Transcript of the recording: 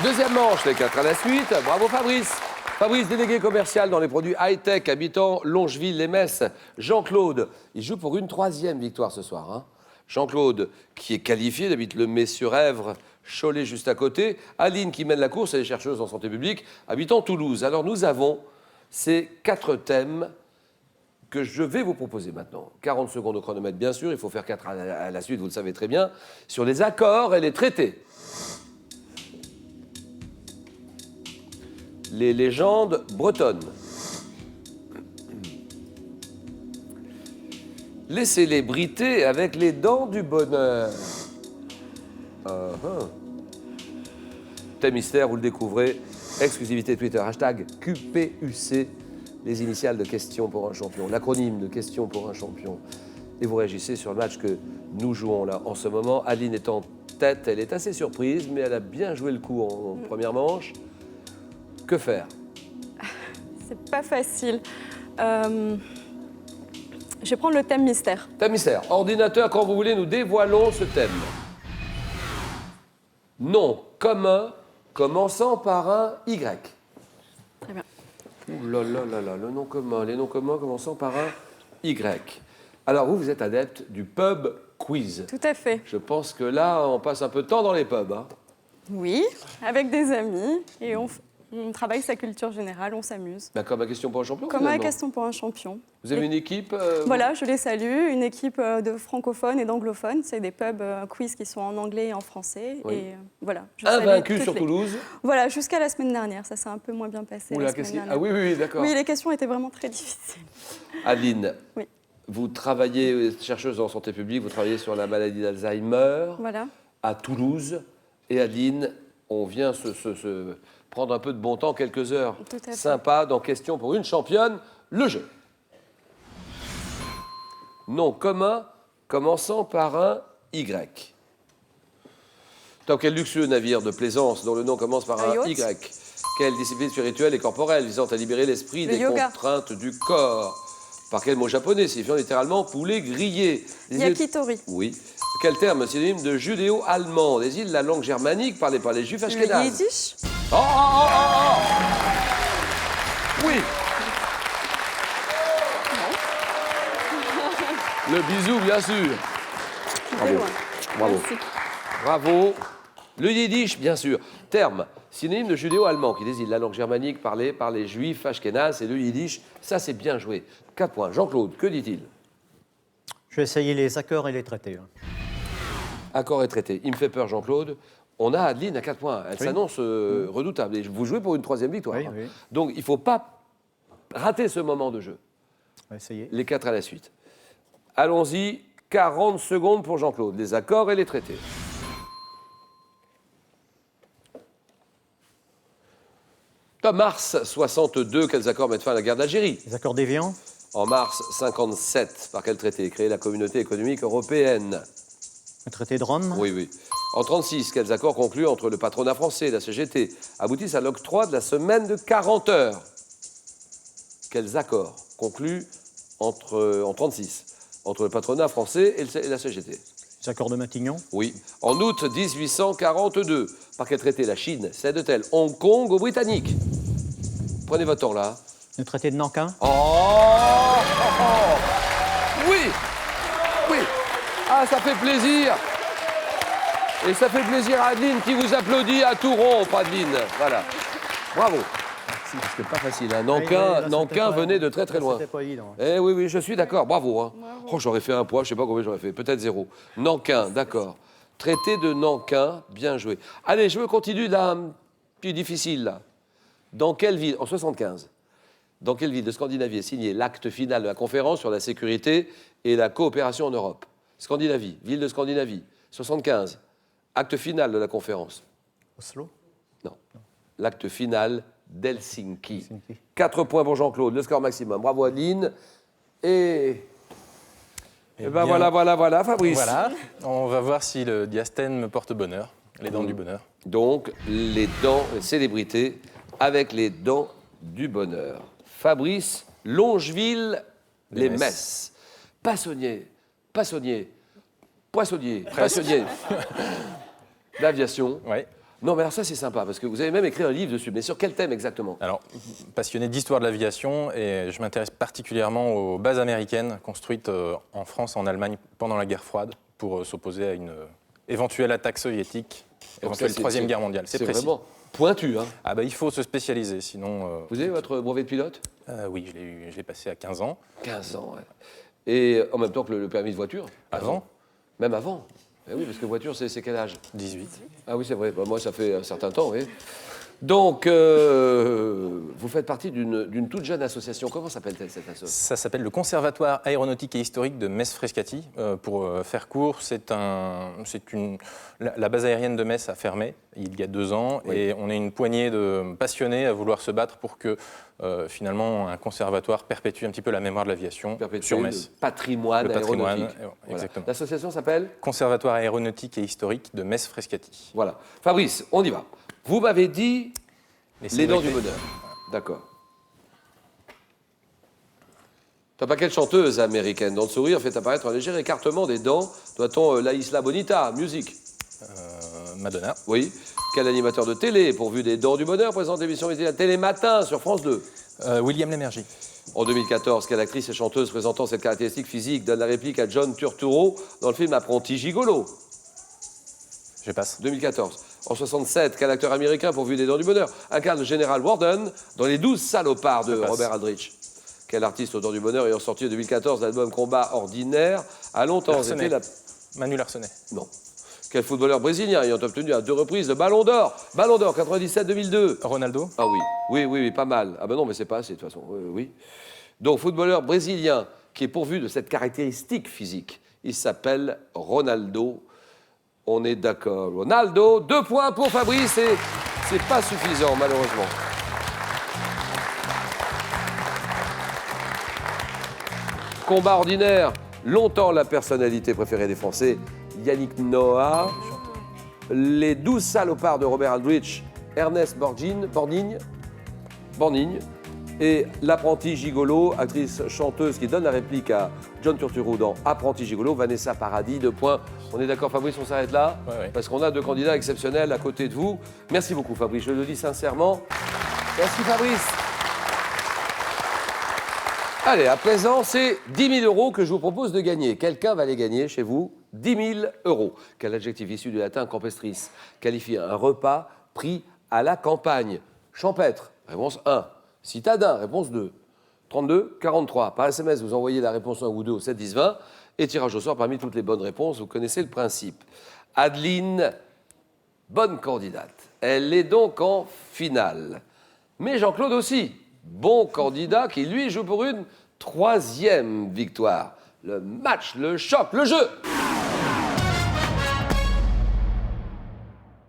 Deuxième manche, les 4 à la suite. Bravo Fabrice. Fabrice, délégué commercial dans les produits high-tech, habitant Longeville-les-Metz. Jean-Claude, il joue pour une 3e victoire ce soir. Hein. Jean-Claude, qui est qualifié, il habite le Mets-sur-Èvre, Cholet juste à côté. Aline, qui mène la course, elle est chercheuse en santé publique, habitant Toulouse. Alors nous avons ces 4 thèmes que je vais vous proposer maintenant. 40 secondes au chronomètre, bien sûr, il faut faire 4 à la suite, vous le savez très bien, sur les accords et les traités. Les légendes bretonnes. Les célébrités avec les dents du bonheur. Thème mystère, vous le découvrez. Exclusivité Twitter, hashtag QPUC, les initiales de questions pour un champion, l'acronyme de questions pour un champion. Et vous réagissez sur le match que nous jouons là en ce moment. Aline est en tête, elle est assez surprise, mais elle a bien joué le coup en première manche. Que faire? C'est pas facile. Je vais prendre le thème mystère. Thème mystère. Ordinateur, quand vous voulez, nous dévoilons ce thème. Nom commun commençant par un Y. Très bien. Ouh là là là là, le nom commun, les noms communs commençant par un Y. Alors vous êtes adepte du pub quiz. Tout à fait. Je pense que là, on passe un peu de temps dans les pubs. Hein. Oui, avec des amis et on travaille sa culture générale, on s'amuse. D'accord, ma question pour un champion. Comme la question pour un champion. Vous avez une équipe Voilà, je les salue, une équipe de francophones et d'anglophones. C'est des pubs quiz qui sont en anglais et en français. Oui. Et voilà. Invaincu sur Toulouse. Voilà, jusqu'à la semaine dernière. Ça s'est un peu moins bien passé. Oula, la semaine dernière. Ah oui, oui, d'accord. Oui, les questions étaient vraiment très difficiles. Aline, Oui. vous travaillez, chercheuse en santé publique, vous travaillez sur la maladie d'Alzheimer Voilà. à Toulouse. Et Aline, on vient se prendre un peu de bon temps, quelques heures Tout à fait. sympa dans Question pour une championne, le jeu. Nom commun commençant par un Y. Dans quel luxueux navire de plaisance dont le nom commence par un yacht. Y? Quelle discipline spirituelle et corporelle visant à libérer l'esprit des yoga. contraintes du corps? Par quel mot japonais signifiant littéralement poulet grillé? Yakitori. Oui. Quel terme synonyme de judéo-allemand désigne la langue germanique parlée par les juifs Le ashkénazes? yiddish. Oh, oh, oh, oh, oh. Oui. Le bisou, bien sûr. Très loin. Bravo. Merci. Bravo. Le yiddish, bien sûr. Terme synonyme de judéo-allemand qui désigne la langue germanique parlée par les juifs ashkénazes et le yiddish. Ça, c'est bien joué. 4 points. Jean-Claude, que dit-il? Je vais essayer les accords et les traités. Accord et traité. Il me fait peur, Jean-Claude. On a Adeline à 4 points. Elle Oui. s'annonce redoutable. Et vous jouez pour une 3e victoire. Oui, hein. oui. Donc, il ne faut pas rater ce moment de jeu. On va essayer. Les 4 à la suite. Allons-y. 40 secondes pour Jean-Claude. Les accords et les traités. En mars 62, quels accords mettent fin à la guerre d'Algérie? Les accords d'Évian, En mars 57, par quel traité est créée la communauté économique européenne? le traité de Rome, Oui, oui. En 36, quels accords conclus entre le patronat français et la CGT aboutissent à l'octroi de la semaine de 40 heures? Quels accords conclus en 36 entre le patronat français et la CGT? les accords de Matignon, Oui. En août 1842, par quel traité la Chine cède-t-elle Hong Kong aux Britanniques? Prenez votre temps là. le traité de Nankin, Oh, oui. Oui. Ah, ça fait plaisir. Et ça fait plaisir à Adeline qui vous applaudit à tout rompre, Adeline. Voilà. Bravo. Merci, parce que pas facile. Hein. Nankin venait de très très loin. C'était pas évident. Eh oui, oui, je suis d'accord. Bravo. Hein. Oh, j'aurais fait un point, je sais pas combien j'aurais fait. Peut-être 0. Nankin, d'accord. Traité de Nankin, bien joué. Allez, je veux continuer là, plus difficile là. Dans quelle ville, en 75, dans quelle ville de Scandinavie est signé l'acte final de la conférence sur la sécurité et la coopération en Europe? Scandinavie, ville de Scandinavie, 75. Acte final de la conférence. Oslo, Non. L'acte final d'Helsinki. Helsinki. 4 points pour Jean-Claude, le score maximum. Bravo Adeline. Et ben bien, voilà, Fabrice. Voilà, on va voir si le diastème me porte bonheur, les dents du bonheur. Donc, les dents, les célébrités avec les dents du bonheur. Fabrice, Longeville, les Metz. Passonnier d'aviation. Oui. Non, mais alors ça, c'est sympa, parce que vous avez même écrit un livre dessus. Mais sur quel thème exactement? Alors, passionné d'histoire de l'aviation, et je m'intéresse particulièrement aux bases américaines construites en France et en Allemagne pendant la guerre froide pour s'opposer à une éventuelle attaque soviétique, Donc éventuelle ça, Troisième Guerre mondiale. C'est précis. vraiment pointu, hein. Ah bah, il faut se spécialiser, sinon... Vous avez votre brevet de pilote? Oui, je l'ai passé à 15 ans. 15 ans, ouais. Et en même temps que le permis de voiture? Avant? Même avant? Eh oui, parce que voiture, c'est quel âge? 18. Ah oui, c'est vrai. Bah, moi, ça fait un certain temps, oui. Donc, vous faites partie d'une toute jeune association. Comment s'appelle-t-elle, cette association? Ça s'appelle le Conservatoire aéronautique et historique de Metz-Frascati. Pour faire court, la base aérienne de Metz a fermé il y a 2 ans, Oui. et on est une poignée de passionnés à vouloir se battre pour que finalement un conservatoire perpétue un petit peu la mémoire de l'aviation sur Metz. Le patrimoine Le patrimoine, aéronautique. voilà. Voilà. Exactement. L'association s'appelle? Conservatoire aéronautique et historique de Metz-Frascati. Voilà. Fabrice, on y va. Vous m'avez dit les dents du bonheur. D'accord. Un paquet de chanteuses américaines dont le sourire fait apparaître un léger écartement des dents. Doit-on La Isla Bonita, musique? Madonna. Oui. Quel animateur de télé, pourvu des dents du bonheur, présente l'émission musicale Télématin sur France 2? William Lémergie. En 2014, quelle actrice et chanteuse présentant cette caractéristique physique donne la réplique à John Turturro dans le film Apprenti gigolo? Je passe. 2014. En 67, quel acteur américain pourvu des dents du bonheur incarne le général Warden dans Les 12 salopards de Je passe. Robert Aldrich? Quel artiste aux dents du bonheur ayant sorti en 2014 l'album Combat ordinaire a longtemps Larsenet. été la... Manu Larsenet. Non. Quel footballeur brésilien ayant obtenu à 2 reprises le Ballon d'Or? Ballon d'Or 97-2002. Ronaldo. Ah oui. Oui, pas mal. Ah ben non, mais c'est pas assez de toute façon. Oui. Donc, footballeur brésilien qui est pourvu de cette caractéristique physique, il s'appelle Ronaldo. On est d'accord. Ronaldo, 2 points pour Fabrice et c'est pas suffisant, malheureusement. Combat ordinaire, longtemps la personnalité préférée des Français, Yannick Noah. Les 12 salopards de Robert Aldrich, Ernest Borgnine. Et l'apprenti gigolo, actrice chanteuse qui donne la réplique à John Turturro dans Apprenti gigolo, Vanessa Paradis, 2 points. On est d'accord, Fabrice, on s'arrête là? Ouais. Parce qu'on a 2 candidats exceptionnels à côté de vous. Merci beaucoup, Fabrice, je le dis sincèrement. Merci, Fabrice. Allez, à présent, c'est 10 000 € que je vous propose de gagner. Quelqu'un va les gagner chez vous, 10 000 €. Quel adjectif issu du latin campestris qualifie un repas pris à la campagne? Champêtre, réponse 1. Citadin, réponse 2. 32 43. Par SMS, vous envoyez la réponse 1 ou 2 au 7 10 20 et tirage au sort parmi toutes les bonnes réponses. Vous connaissez le principe. Adeline, bonne candidate. Elle est donc en finale. Mais Jean-Claude aussi, bon candidat qui, lui, joue pour une 3e victoire. Le match, le choc, le jeu.